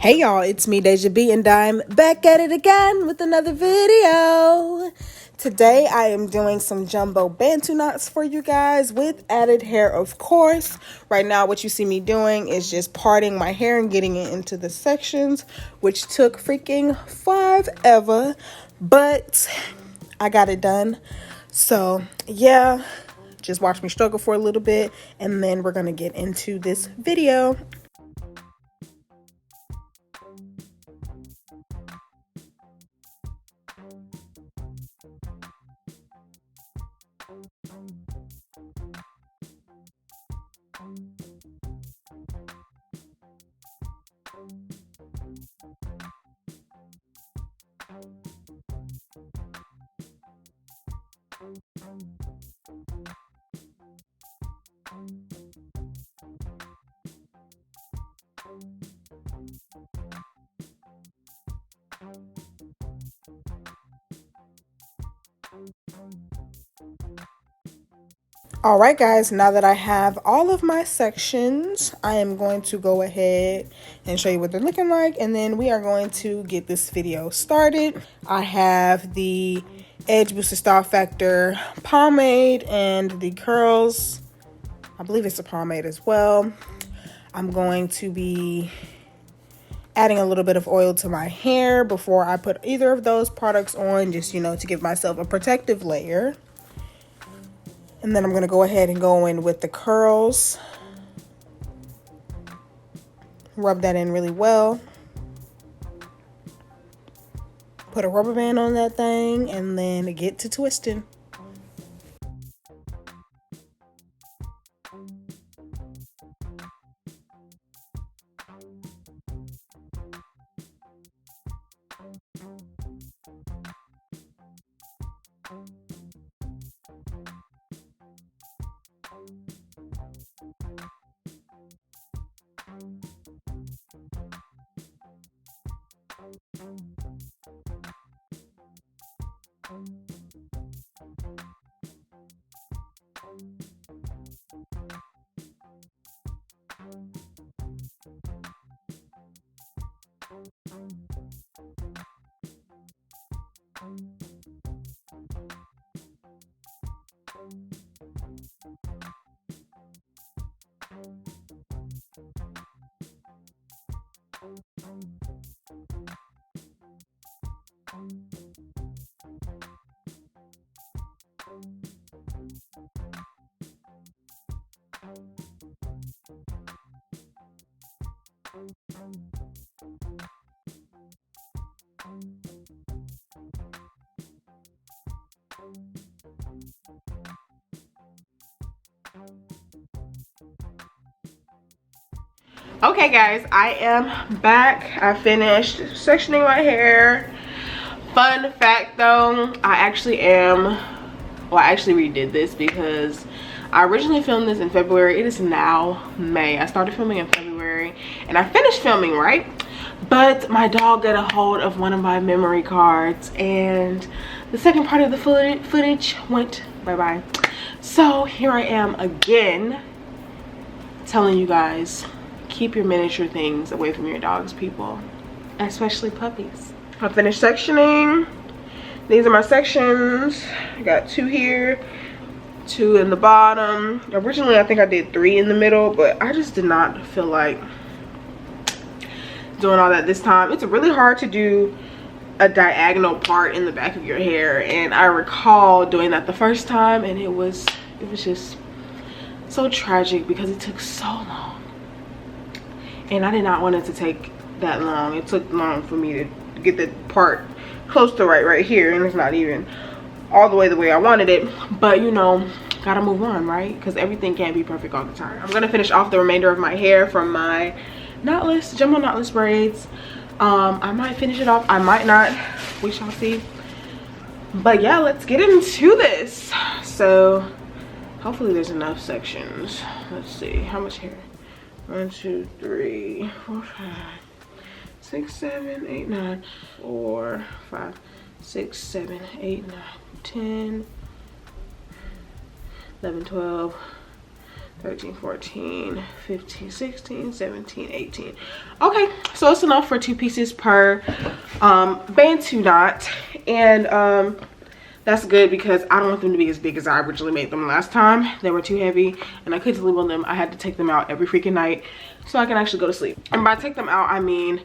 Hey y'all, it's me Deja B and I'm back at it again with another video. Today I am doing some jumbo Bantu knots for you guys with added hair, of course. Right now what you see me doing is just parting my hair and getting it into the sections, which took freaking forever, but I got it done. So yeah, just watch me struggle for a little bit and then we're gonna get into this video. All right, guys, now that I have all of my sections, I am going to go ahead and show you what they're looking like, and then we are going to get this video started. I have the Edge Booster Style Factor pomade and the curls. I believe it's a pomade as well. I'm going to be adding a little bit of oil to my hair before I put either of those products on, just, you know, to give myself a protective layer. And then I'm going to go ahead and go in with the curls. Rub that in really well. Put a rubber band on that thing and then get to twisting. Okay guys, I am back. I finished sectioning my hair. Fun fact though, I actually redid this because I originally filmed this in February. It is now May. I started filming in February and I finished filming, right? But my dog got a hold of one of my memory cards and the second part of the footage went bye-bye. So here I am again telling you guys, keep your miniature things away from your dogs, people, especially puppies. I finished sectioning. These are my sections. I got 2 here, 2 in the bottom. Originally I think I did 3 in the middle, but I just did not feel like doing all that this time. It's really hard to do a diagonal part in the back of your hair, and I recall doing that the first time and it was just so tragic because it took so long. And I did not want it to take that long. It took long for me to get the part close to right here, and it's not even all the way I wanted it. But you know, gotta move on, right? Because everything can't be perfect all the time. I'm gonna finish off the remainder of my hair from my knotless, jumbo knotless braids. I might finish it off, I might not, we shall see. But yeah, let's get into this. So hopefully there's enough sections. Let's see, how much hair? 1, 2, 3, 4, 5, 6, 7, 8, 9, 4, 5, 6, 7, 8, 9, 10, 11, 12, 13, 14, 15, 16, 17, 18. Okay, so it's enough for 2 pieces per Bantu knot. And that's good because I don't want them to be as big as I originally made them last time. They were too heavy and I couldn't sleep on them. I had to take them out every freaking night so I can actually go to sleep. And by take them out, I mean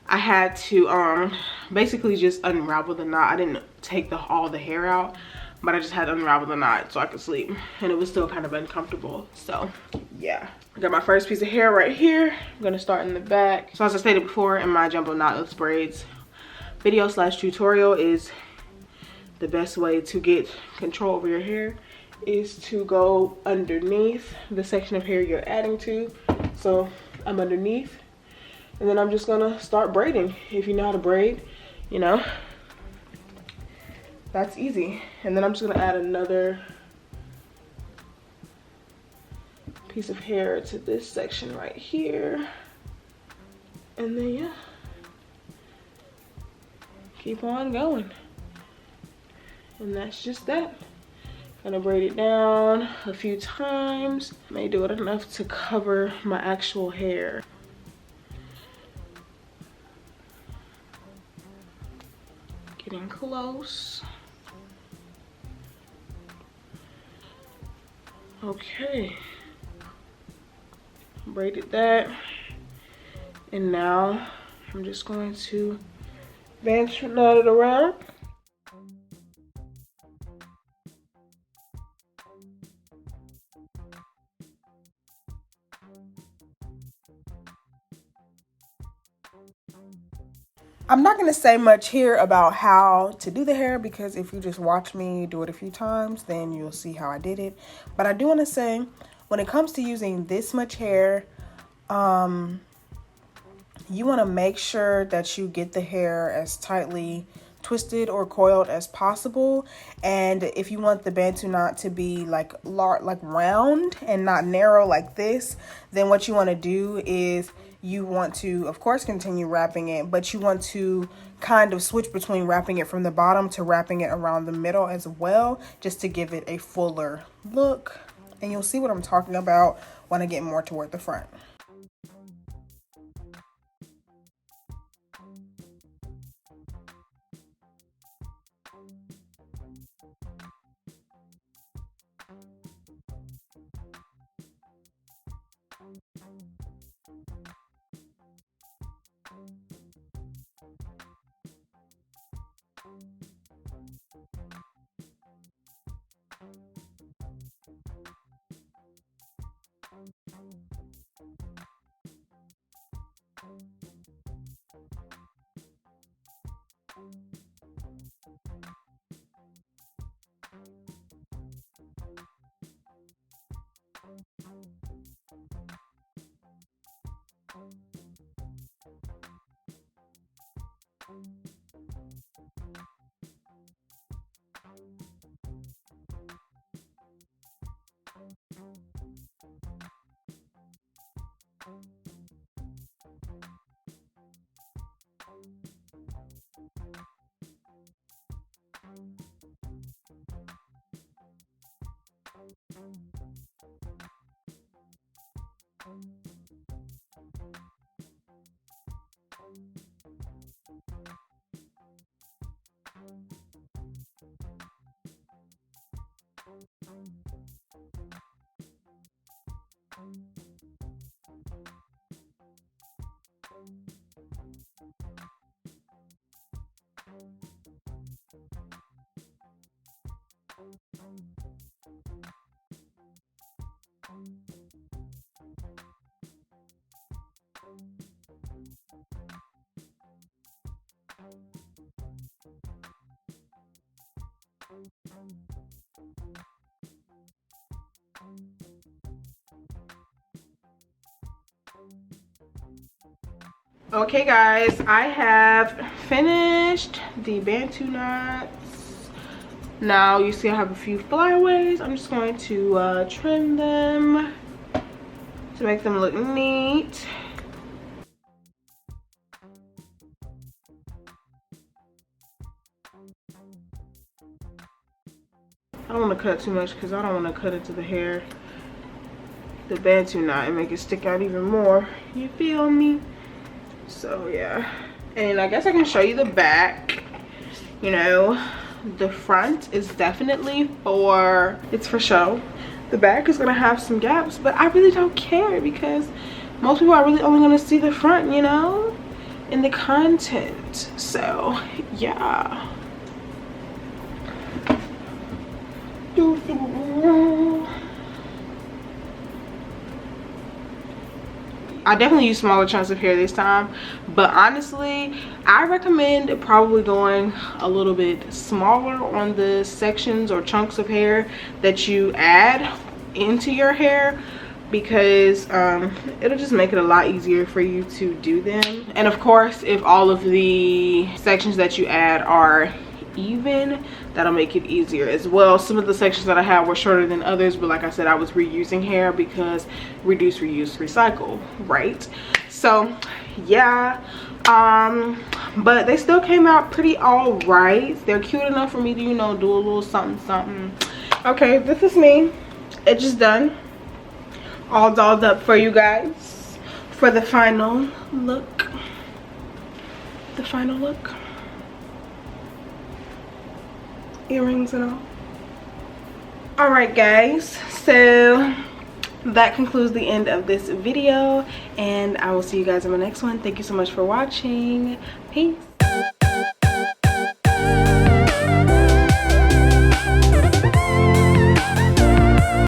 I had to basically just unravel the knot. I didn't take all the hair out, but I just had to unravel the knot so I could sleep, and it was still kind of uncomfortable. So yeah, I got my first piece of hair right here. I'm gonna start in the back. So as I stated before, in my jumbo knotless braids video / tutorial, is the best way to get control over your hair is to go underneath the section of hair you're adding to. So I'm underneath, and then I'm just gonna start braiding. If you know how to braid, you know, that's easy. And then I'm just gonna add another piece of hair to this section right here. And then yeah, keep on going. And that's just that. Gonna braid it down a few times. May do it enough to cover my actual hair. Getting close. Okay, braided that, and now I'm just going to Bantu knot it around. I'm not gonna say much here about how to do the hair because if you just watch me do it a few times, then you'll see how I did it. But I do want to say, when it comes to using this much hair, you want to make sure that you get the hair as tightly twisted or coiled as possible. And if you want the Bantu knot to be like round and not narrow like this, then what you want to do is you want to, of course, continue wrapping it, but you want to kind of switch between wrapping it from the bottom to wrapping it around the middle as well, just to give it a fuller look. And you'll see what I'm talking about when I get more toward the front. Okay guys, I have finished the Bantu knots. Now you see I have a few flyaways. I'm just going to trim them to make them look neat. I don't want to cut too much because I don't want to cut into the hair. the Bantu knot and make it stick out even more. You feel me? So yeah. And I guess I can show you the back. You know, the front is definitely it's for show. The back is gonna have some gaps, but I really don't care because most people are really only gonna see the front, you know, in the content. So yeah. I definitely use smaller chunks of hair this time, but honestly I recommend probably going a little bit smaller on the sections or chunks of hair that you add into your hair, because it'll just make it a lot easier for you to do them. And of course, if all of the sections that you add are even, that'll make it easier as well. Some of the sections that I had were shorter than others, but like I said, I was reusing hair because reduce, reuse, recycle, right? So yeah, but they still came out pretty all right. They're cute enough for me to, you know, do a little something something. Okay, this is me. It's just done, all dolled up for you guys for the final look. Earrings and all. All right guys, so that concludes the end of this video, and I will see you guys in my next one. Thank you so much for watching. Peace.